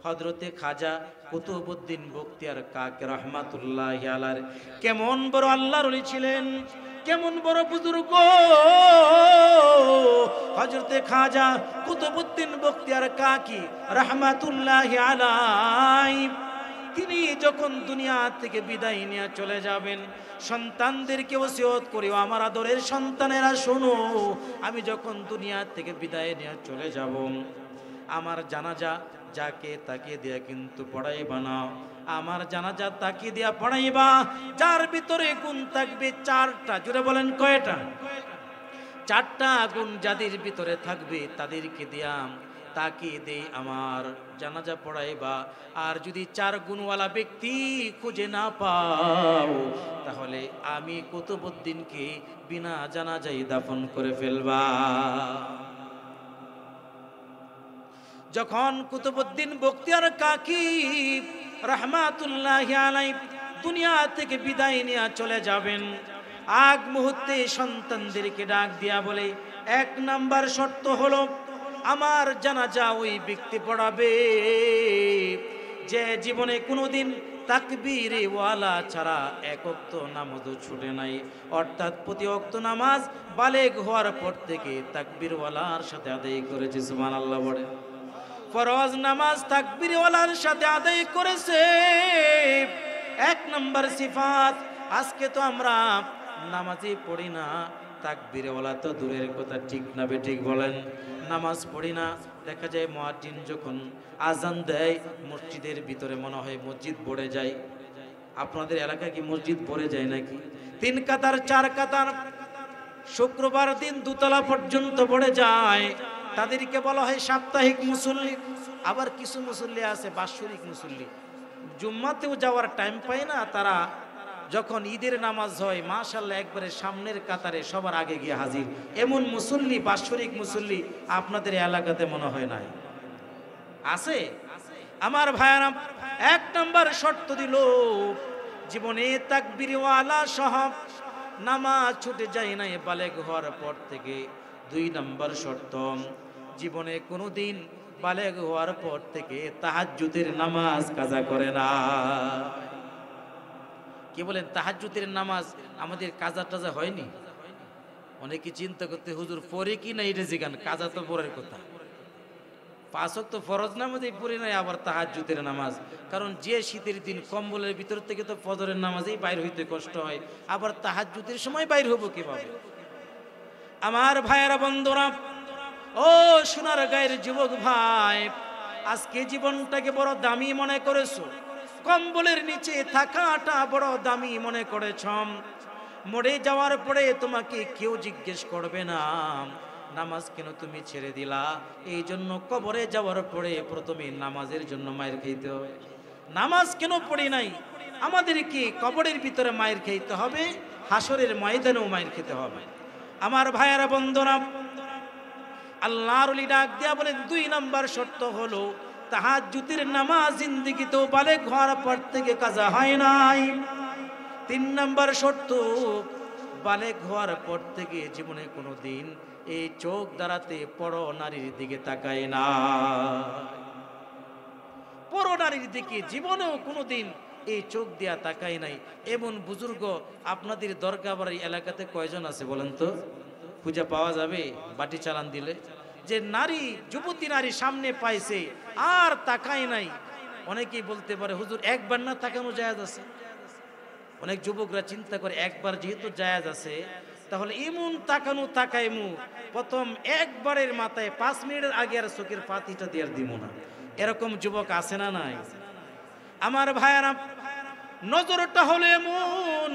হযরতে খাজা কুতুবউদ্দিন বখতিয়ার কাকি রাহমাতুল্লাহি আলাইহি কেমন বড় আল্লাহর ওলি ছিলেন, কেমন বড় বুজুর্গ হযরতে খাজা কুতুবউদ্দিন বখতিয়ার কাকি রাহমাতুল্লাহি আলাইহি। তিনি যখন দুনিয়া থেকে বিদায় নিয়ে চলে যাবেন, সন্তানদেরকে ওসিয়ত করি, আমার আদরের সন্তানেরা শোনো, আমি যখন দুনিয়া থেকে বিদায় নিয়ে চলে যাব, আমার জানাজা যাকে তাকে দিয়া কিন্তু পড়াইবা না, আমার জানাজা তাকে দিয়া পড়াইবা যার ভিতরে গুণ থাকবে চারটা। জুড়ে বলেন কয়টা? চারটা গুণ যাদের ভিতরে থাকবে তাদেরকে দিয়া তাকে দে আমার জানাজা পড়াইবা। আর যদি চার গুণওয়ালা ব্যক্তি খুঁজে না পাও, তাহলে আমি কুতুবউদ্দিনকে বিনা জানাজায় দাফন করে ফেলবা। যখন কুতুবউদ্দিন বখতিয়ার কাকি রাহমাতুল্লাহি আলাইহি দুনিয়া থেকে বিদায় নিয়ে চলে যাবেন, আগ মুহূর্তে সন্তানদেরকে ডাক দিয়া বলে, এক নাম্বার শর্ত হলো আমার জানাজা ওই ব্যক্তি পড়াবে যে জীবনে কোনোদিন তাকবীরে ওয়ালা ছাড়া এক ওয়াক্ত নামাজও ছুটে নাই, অর্থাৎ প্রতি ওয়াক্ত নামাজ বালেগ হওয়ার পর থেকে তাকবীর ওয়ালার সাথে আদায় করেছে। সুবহানাল্লাহ বলে ফরজ নামাজ তাকবীর ওয়ালার সাথে আদায় করেছে। এক নাম্বার সিফাত। আজকে তো আমরা নামাজই পড়ি না, তাকবীর ওয়ালা তো দূরের কথা, ঠিক না বেঠিক বলেন? নামাজ পড়ি না, দেখা যায় মুয়াজ্জিন যখন আজান দেয় মসজিদের ভিতরে মনে হয় মসজিদ ভরে যায়। আপনাদের এলাকায় কি মসজিদ ভরে যায় নাকি? 3 কাতার 4 কাতার, শুক্রবার দিন দুতলা পর্যন্ত ভরে যায়। তাদেরকে বলা হয় সাপ্তাহিক মুসল্লি। আবার কিছু মুসল্লি আছে বাৎসরিক মুসল্লি, জুম্মাতেও যাওয়ার টাইম পায় না, তারা যখন ঈদের নামাজ হয় মাশাআল্লাহ একবারে সামনের কাতারে সবার আগে গিয়ে হাজির। এমন মুসল্লি, বাৎসরিক মুসল্লি আপনাদের এলাকাতে মনে হয় নাই? আছে? আমার ভাইয়ারা, এক নম্বর শর্ত দিল জীবনে তাকবীরওয়ালা সহ নামাজ ছুটে যায় না বালেগ হওয়ার পর থেকে। 2 নম্বর শর্ত, জীবনে কোনোদিন বালেগ হওয়ার পর থেকে তাহাজ্জুদের নামাজ কাজা করে না। কি বলেন? তাহাজ্জুদের নামাজ আমাদের কাজা টাজা হয়নি? অনেকে চিন্তা করতে, হুজুর পড়ে কি না এটা জিগান, কাজা তো পড়ার কথা। 5 ওয়াক্ত ফরজ নামাজই পড়ি নাই, আবার তাহাজ্জুদের নামাজ। কারণ যে শীতের দিন কম্বলের ভিতর থেকে তো ফজরের নামাজেই বাইর হইতে কষ্ট হয়, আবার তাহাজ্জুদের সময় বাইর হব কিভাবে? আমার ভাইয়েরা, বন্ধুরা, ও সোনার গায়ের যুবক ভাই, আজকে জীবনটাকে বড় দামি মনে করেছো, কম্বলের নিচে থাকাটা বড় দামি মনে করেছ। মরে যাওয়ার পরে তোমাকে কেউ জিজ্ঞেস করবে না নামাজ কেন তুমি ছেড়ে দিলা। এই জন্য কবরে যাওয়ার পরে প্রথমে নামাজের জন্য মায়ের খাইতে হবে। নামাজ কেন পড়ি নাই, আমাদেরকে কবরের ভিতরে মায়ের খাইতে হবে, হাসরের ময়দানেও মায়ের খেতে হবে। আমার ভাইয়েরা, বন্ধুরা, আল্লাহর ওলি ডাক দিয়া বলেন 2 নম্বর শর্ত হলো তাহাজ্জুদের নামাজ জিন্দেগিতেও বালেগ হওয়ার পর থেকে কাজা হয় নাই। 3 নম্বর শর্ত, বালেগ হওয়ার পর থেকে জীবনে কোনোদিন এই চোখ দ্বারাতে পর নারীর দিকে তাকায় না। পর নারীর দিকে জীবনেও কোনোদিন এই চোখ দিয়া তাকায় নাই। এমন বুজুর্গ আপনাদের দরগাবাড়ি এলাকাতে কয়জন আছে বলেন তো? খুঁজে পাওয়া যাবে বাটি চালান দিলে? যে নারী, যুবতী নারী সামনে পাইছে আর তাকায় নাই। অনেকেই বলতে পারে হুজুর একবার না তাকানো জায়েজ আছে। অনেক যুবকরা চিন্তা করে একবার যেহেতু জায়েজ আছে তাহলে এমন তাকানো তাকাইমু, প্রথম একবারের মাথায় 5 মিনিটের আগে আর চোখের পাতিটা দিয়ে দিব না। এরকম যুবক আছে না নাই? আমার ভাইয়ারা, নজরটা হলো এমন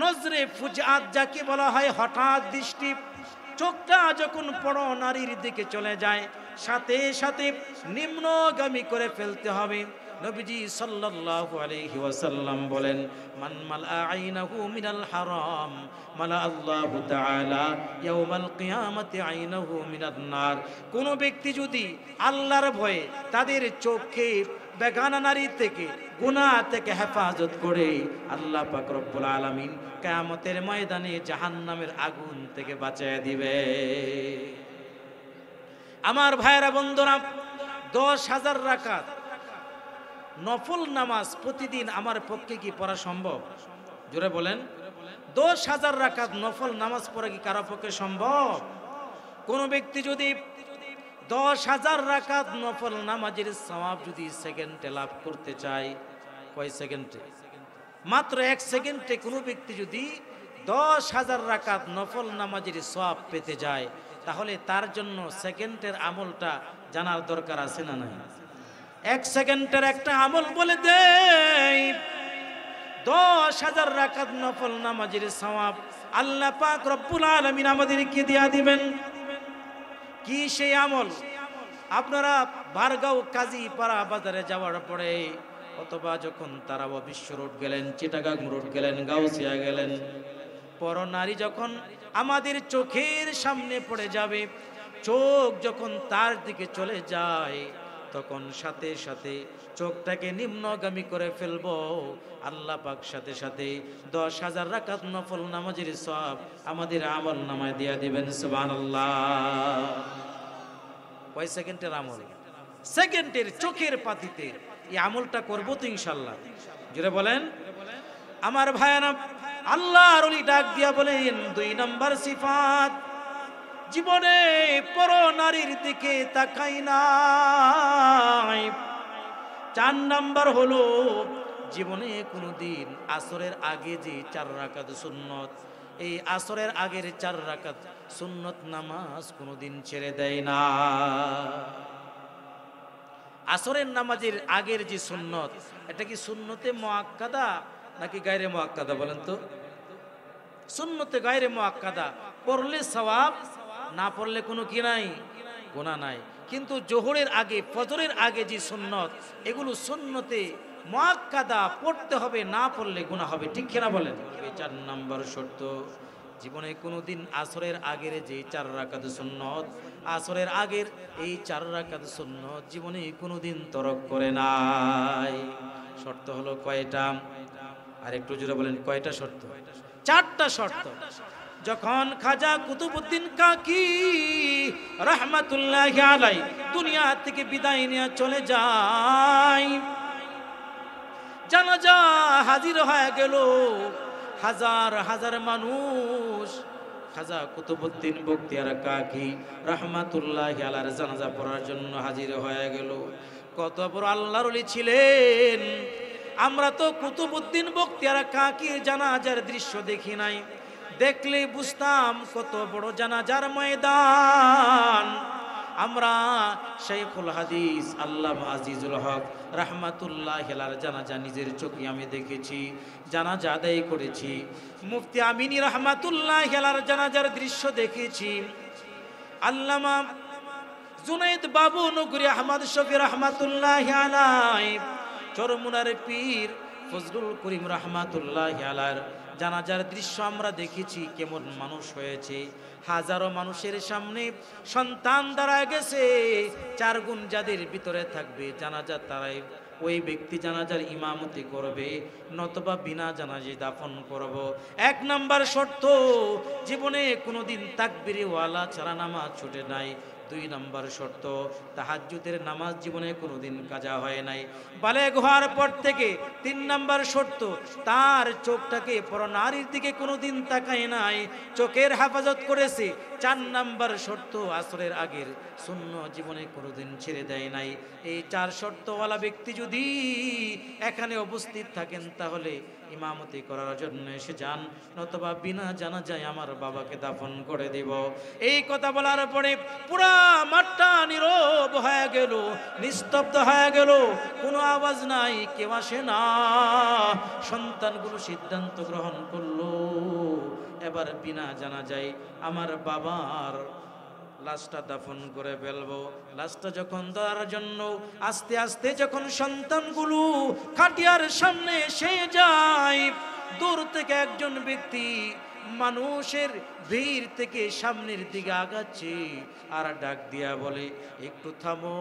নজরে ফুজাত যাকে বলা হয় হঠাৎ দৃষ্টি। চোখটা যখন পড়ো নারীর দিকে চলে যায় সাথে সাথে নিম্নগামী করে ফেলতে হবে। নবীজি সাল্লাল্লাহু আলাইহি ওয়াসাল্লাম বলেন, মান মালা আইনাহু মিনাল হারাম মালা আল্লাহু তাআলা ইয়াউমাল কিয়ামাতি আইনাহু মিনান নার। কোন ব্যক্তি যদি আল্লাহর ভয়ে তাদের চোখে বেগানা নারী থেকে, গুনাহ থেকে হেফাজত করে, আল্লাহ পাক রব্বুল আলামিন কিয়ামতের ময়দানে জাহান্নামের আগুন থেকে বাঁচিয়ে দিবে। আমার ভাইয়েরা, বন্ধুরা, 10,000 রাকাত নফল নামাজ প্রতিদিন আমার পক্ষে কি পড়া সম্ভব? জোরে বলেন। 10,000 রাকাত নফল নামাজ পড়া কি কারো পক্ষে সম্ভব? কোন ব্যক্তি যদি 10,000 রাকাত নফল নামাজের সওয়াব যদি সেকেন্ডে লাভ করতে চায়, কয় সেকেন্ডে? মাত্র 1 সেকেন্ডে কোনো ব্যক্তি যদি 10,000 রাকাত নফল নামাজের সওয়াব পেতে যায়, তাহলে তার জন্য সেকেন্ডের আমলটা জানার দরকার আছে না নাই? 1 সেকেন্ডের একটা আমল বলে দেই, 10,000 রাকাত নফল নামাজের সওয়াব আল্লাহ পাক রব্বুল আলামিন আমাদেরকে দিয়া দিবেন। কি সেই আমল? আপনারা বারগাঁও কাজীপাড়া বাজারে যাওয়ার পরে অথবা যখন তারাও বিশ্ব রোড গেলেন, চিটাগাং রোড গেলেন, গাউসিয়া গেলেন, পরনারী যখন আমাদের চোখের সামনে পড়ে যাবে, চোখ যখন তার দিকে চলে যায়, তখন সাথে সাথে চোখটাকে নিম্নগামী করে ফেলবো। আল্লাহ পাক সাথে সাথে 10,000 রাকাত নফল নামাজের সওয়াব আমাদের আমল নামায় দিয়া দিবেন। সুবহানাল্লাহ। কয় সেকেন্ডের আমল? সেকেন্ডের, চোখের পাতিতে এই আমলটা করবো তো ইনশাআল্লাহ। জোরে বলেন। আমার ভাইয়ারা, আল্লাহর ওলি ডাক দিয়া বলেন, 2 নম্বর সিফাত, জীবনে পর নারীর দিকে তাকাই নাই। 4 নাম্বার হলো জীবনে কোনোদিন আসরের আগে যে 4 রাকাত সুন্নত, এই আসরের আগের 4 রাকাত সুন্নত নামাজ কোনোদিন ছেড়ে দেয় না। আসরের নামাজের আগের যে সুন্নত, এটা কি সুন্নতে মুআক্কাদা নাকি গায়রে মুআক্কাদা বলেন তো? সুন্নতে গায়রে মুআক্কাদা, পড়লে সওয়াব, না পড়লে কোনো কি নাই, গুনাহ নাই। কিন্তু জোহরের আগে, ফজরের আগে যে সুন্নত, এগুলো সুন্নতে মুআক্কাদা, পড়তে হবে, না পড়লে গুনাহ হবে। ঠিক কিনা বলেন? এই 4 নম্বর শর্ত। জীবনে কোনোদিন আসরের আগের যে 4 রাকাত সুন্নত, আসরের আগের এই 4 রাকাত সুন্নত জীবনে কোনোদিন তরক করে নাই। শর্ত হলো কয়টা? আর একটু জোরে বলেন, কয়টা শর্ত? 4টা শর্ত। যখন খাজা কুতুবউদ্দিন কাকি রহমাতুল্লাহি আলাইহি দুনিয়া থেকে বিদায় নিয়ে চলে যায়, জানাজা হাজির হয়ে গেল, হাজার হাজার মানুষ খাজা কুতুবউদ্দিন বখতিয়ার কাকি রহমাতুল্লাহি আলাইহির জানাজা পড়ার জন্য হাজির হয়ে গেল। কত বড় আল্লাহর ওলি ছিলেন! আমরা তো কুতুবউদ্দিন বখতিয়ার কাকির জানাজার দৃশ্য দেখি নাই, দেখলে বুঝতাম কত বড় জানাজার ময়দান। আমরা শাইখুল হাদিস আল্লামা আজিজুল হক রাহমাতুল্লাহি আলাইহির জানাজা নিজের চোখে আমি দেখেছি, জানাজা আদায় করেছি। মুফতি আমিনী রাহমাতুল্লাহি আলাইহির জানাজার দৃশ্য দেখেছি। আল্লামা জুনাইদ বাবু নগরী আহমদ শফি রাহমাতুল্লাহি আলাইহি, চরমুনার পীর ফজলুল করিম রাহমাতুল্লাহি আলাইহির জানাজার দৃশ্য আমরা দেখেছি। কেমন মানুষ হয়েছে! হাজারো মানুষের সামনে সন্তান দাঁড়ায় গেছে, 4 গুণ যাদের ভিতরে থাকবে জানাজা তারাই ওই ব্যক্তি জানাজার ইমামতি করবে, নতবা বিনা জানাজে দাফন করব। 1 নাম্বার শর্ত, জীবনে কোনোদিন তাকবীরে ওয়ালা ছাড়া নামাজ ছুটে নাই। 2 নাম্বার শর্ত, তাহাজ্জুদের নামাজ জীবনে কোনোদিন কাজা হয় নাই। বালেগ হওয়ার পর থেকে 3 নাম্বার শর্ত, তার চোখটাকে পরনারীর দিকে কোনোদিন তাকায় নাই, চোখের হেফাজত করেছে। 4 নাম্বার শর্ত, আসরের আগের সুন্নাহ জীবনে কোনোদিন ছেড়ে দেয় নাই। এই 4 শর্তওয়ালা ব্যক্তি যদি এখানে উপস্থিত থাকেন, তাহলে ইমামতি করার জন্য এসে যান, নতবা বিনা জানাজায় আমার বাবাকে দাফন করে দিব। এই কথা বলার পরে পুরা মাঠটা নীরব হয়ে গেল, নিস্তব্ধ হয়ে গেল, কোনো আওয়াজ নাই, কেউ আসে না। সন্তানগুলো সিদ্ধান্ত গ্রহণ করলো, এবার বিনা জানাজায় আমার বাবার লাশটা দাফন করে ফেলবো। লাশটা যখন ধরার জন্য আস্তে আস্তে যখন সন্তানগুলো খাটিয়ার সামনে এসে যায়, দূর থেকে একজন ব্যক্তি মানুষের ভিড় থেকে সামনের দিকে আগাচ্ছে আর ডাক দিয়া বলে, একটু থামো,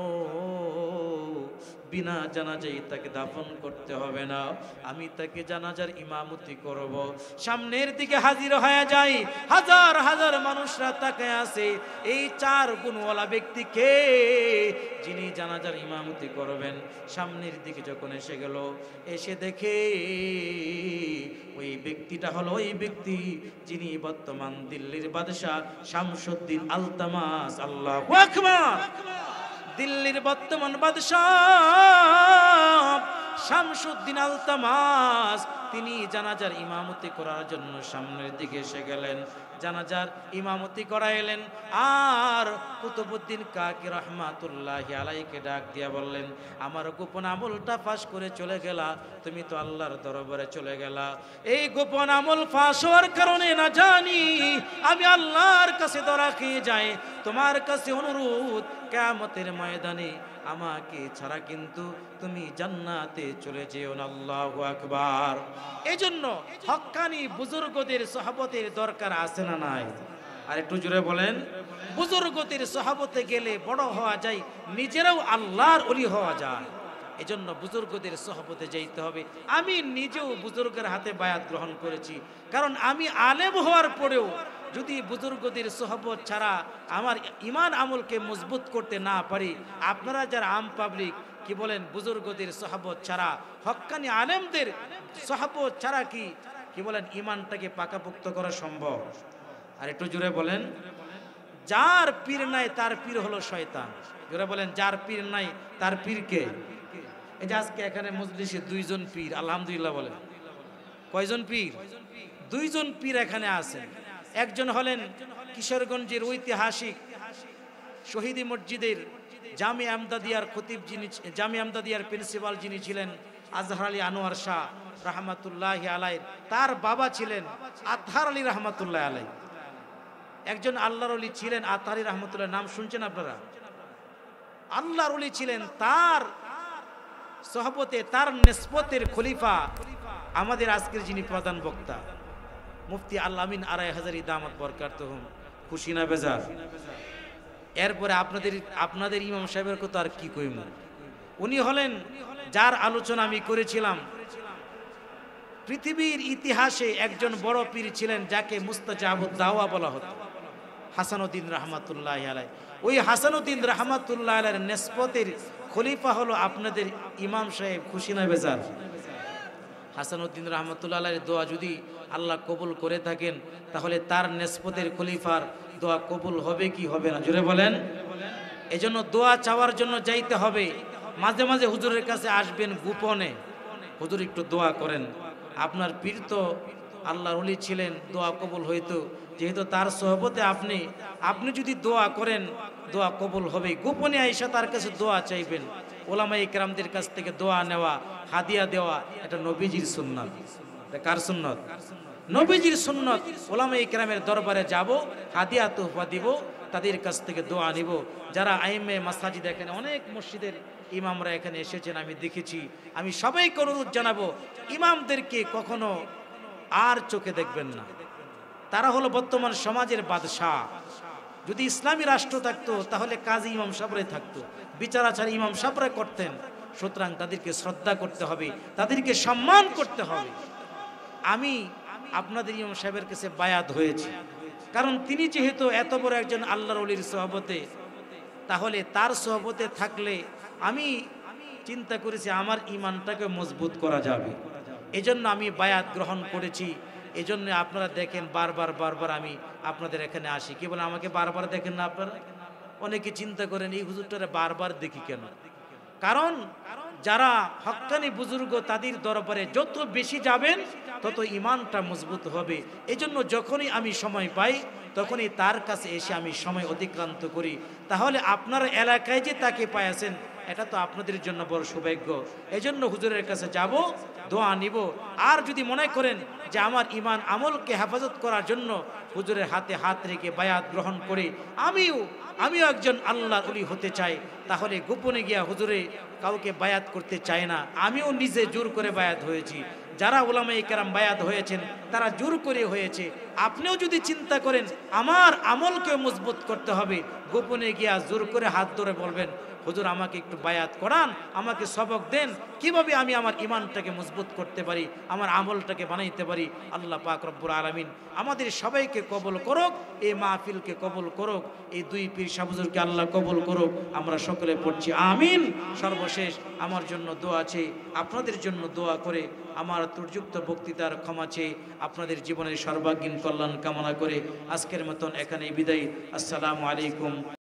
বিনা জানাজায় তাকে দাফন করতে হবে না, আমি তাকে জানাজার ইমামতি করব। সামনের দিকে হাজির হয়ে যায়, হাজার হাজার মানুষরা তাকায় আছে, এই 4 গুণওয়ালা ব্যক্তি কে, যিনি জানাজার ইমামতি করবেন। সামনের দিকে যখন এসে গেল, এসে দেখে ওই ব্যক্তিটা হলো ওই ব্যক্তি যিনি বর্তমান দিল্লির বাদশাহ শামসুদ্দিন আলতামাস। আল্লাহু আকবার। দিল্লির বর্তমান বাদশাহ শামসুদ্দিন আলতামাস তিনি জানাজার ইমামতি করার জন্য সামনের দিকে এসে গেলেন, জানাজার ইমামতি করাইলেন। আর কুতুবউদ্দিন কাকি রহমাতুল্লাহি আলাইহিকে ডাক দিয়া বললেন, আমার গোপন আমলটা ফাঁস করে চলে গেলা, তুমি তো আল্লাহর দরবারে চলে গেলা, এই গোপন আমল ফাঁস হওয়ার কারণে না জানি আমি আল্লাহর কাছে ধরা খেয়ে যাই। তোমার কাছে অনুরোধ, কিয়ামতের ময়দানে আমাকে ছাড়া কিন্তু তুমি জান্নাতে চলে যেও না। আল্লাহু আকবার। এজন্য হক্কানি বুজুর্গদের সহবতের দরকার আছে না নাই? আর একটু জোরে বলেন। বুজুর্গদের সহবতে গেলে বড় হওয়া যায়, নিজেরাও আল্লাহর ওলি হওয়া যায়। এজন্য বুজুর্গদের সহবতে যাইতে হবে। আমি নিজেও বুজুর্গের হাতে বায়াত গ্রহণ করেছি, কারণ আমি আলেম হওয়ার পরেও যদি বুজুর্গদের সহবত ছাড়া আমার ইমান আমলকে মজবুত করতে না পারি, আপনারা যারা আম পাবলিক কি বলেন, বুজুর্গদের সহবত ছাড়া, হক্কানি আলেমদের সহবত ছাড়া কি বলেন ইমানটাকে পাকাপোক্ত করা সম্ভব? আর একটু জোরে বলেন। যার পীর নাই তার পীর হলো শয়তান। জোরে বলেন, যার পীর নাই তার পীর কে? এই যে আজকে এখানে মজলিসে 2 জন পীর, আলহামদুলিল্লাহ বলেন। কয়জন পীর? 2 জন পীর এখানে আছেন। একজন হলেন কিশোরগঞ্জের ঐতিহাসিক শহীদি মসজিদের জামে আমদাদিয়ার খতিব, যিনি জামে আমদাদিয়ার প্রিন্সিপাল যিনি ছিলেন আজহার আলী আনোয়ার শাহ রহমাতুল্লাহি আলাইহি, তার বাবা ছিলেন আতহার আলী রহমাতুল্লাহ আলাইহি। একজন আল্লাহর ওলি ছিলেন আতহার আলী রহমাতুল্লাহ, নাম শুনছেন আপনারা? আল্লাহর ওলি ছিলেন, তার সহবতে তার নিসবতের খলিফা আমাদের আজকের যিনি প্রধান বক্তা মুফতি আল আমিন আরাই হাজারি দামাত বরকাতুহুম, খুশি না বেজার? এরপরে আপনাদের ইমাম সাহেবের কথা আর কি কইম। উনি হলেন, যার আলোচনা আমি করেছিলাম, পৃথিবীর ইতিহাসে একজন বড় পীর ছিলেন যাকে মুস্তাজাবুদ দাওয়া বলা হতো, হাসানুদ্দিন রহমাতুল্লাহি আলাইহি। ওই হাসানুদ্দিন রহমাতুল্লাহি আলাইহির নিসবতের খলিফা হলো আপনাদের ইমাম সাহেব, খুশি না বেজার? হাসানুদ্দিন রহমাতুল্লাহি আলাইহির দোয়া যদি আল্লাহ কবুল করে থাকেন, তাহলে তার নিসবতের খলিফার দোয়া কবুল হবে কি হবে না? জোরে বলেন। এজন্য দোয়া চাওয়ার জন্য যাইতে হবে। মাঝে মাঝে হুজুরের কাছে আসবেন গোপনে, হুজুর একটু দোয়া করেন। আপনার পীর তো আল্লাহর ওলি ছিলেন, দোয়া কবুল হইতো, যেহেতু তার সহবতে আপনি যদি দোয়া করেন দোয়া কবুল হবে। গোপনে আয়েশা তার কাছে দোয়া চাইবেন। ওলামায়ে কেরামদের কাছ থেকে দোয়া নেওয়া, হাদিয়া দেওয়া, এটা নবীজির সুন্নাত। এটা কার সুন্নাত? নবীজির সুন্নাত। ওলামায়ে কেরামের দরবারে যাব, হাদিয়া তোহফা দিব, তাদের কাছ থেকে দোয়া নিব। যারা আইমে মাসাজিদ, এখানে অনেক মসজিদের ইমামরা এখানে এসেছেন, আমি দেখেছি। আমি সবাইকে অনুরোধ জানাবো, ইমামদেরকে কখনো আর চোখে দেখবেন না। তারা হলো বর্তমান সমাজের বাদশাহ। যদি ইসলামী রাষ্ট্র থাকতো তাহলে কাজী ইমাম সাহেবরাই থাকতো, বিচারাচার ইমাম সাহেবরা করতেন। সুতরাং তাদেরকে শ্রদ্ধা করতে হবে, তাদেরকে সম্মান করতে হবে। আমি আপনাদের ইমাম সাহেবের কাছে বায়াত হয়েছি, কারণ তিনি যেহেতু এত বড় একজন আল্লাহর ওলির সহবতে, তাহলে তার সহবতে থাকলে আমি চিন্তা করেছি আমার ইমানটাকে মজবুত করা যাবে। এজন্য আমি বায়াত গ্রহণ করেছি। এজন্য আপনারা দেখেন বারবার আমি আপনাদের এখানে আসি। কি বলে আমাকে বারবার দেখেন না আপনারা? অনেকে চিন্তা করেন এই হুজুরটারে বারবার দেখি কেন? কারণ যারা হক্কানি বুজুর্গ তাদের দরবারে যত বেশি যাবেন তত ইমানটা মজবুত হবে। এজন্য যখনই আমি সময় পাই তখনই তার কাছে এসে আমি সময় অতিক্রান্ত করি। তাহলে আপনার এলাকায় যে তাকে পাইয়াছেন, এটা তো আপনাদের জন্য বড় সৌভাগ্য। এজন্য হুজুরের কাছে যাব, দোয়া নিব। আর যদি মনে করেন যে আমার ইমান আমলকে হেফাজত করার জন্য হুজুরের হাতে হাত রেখে বায়াত গ্রহণ করে আমিও একজন আল্লাহর ওলি হতে চাই, তাহলে গোপনে গিয়া হুজুরে কাউকে বায়াত করতে চায় না। আমিও নিজে জোর করে বায়াত হয়েছি। যারা উলামায়ে কেরাম বায়াত হয়েছেন তারা জোর করে হয়েছে। আপনিও যদি চিন্তা করেন আমার আমলকে মজবুত করতে হবে, গোপনে গিয়া জোর করে হাত ধরে বলবেন হুজুর আমাকে একটু বায়াত করান, আমাকে সবক দেন কিভাবে আমি আমার ইমানটাকে মজবুত করতে পারি, আমার আমলটাকে বানাইতে পারি। আল্লাহ পাক রব্বুল আলামিন আমাদের সবাইকে কবুল করুক, এই মাহফিলকে কবুল করুক, এই দুই পীর সাহেব হুজুরকে আল্লাহ কবুল করুক। আমরা সকলে পড়ছি আমিন। সর্বশেষ আমার জন্য দোয়া আছে, আপনাদের জন্য দোয়া করে আমার ত্রুটিযুক্ত বক্তৃতার ক্ষমা চেয়ে আপনাদের জীবনের সর্বাঙ্গীন কল্যাণ কামনা করে আজকের মতন এখানেই বিদায়। আসসালামু আলাইকুম।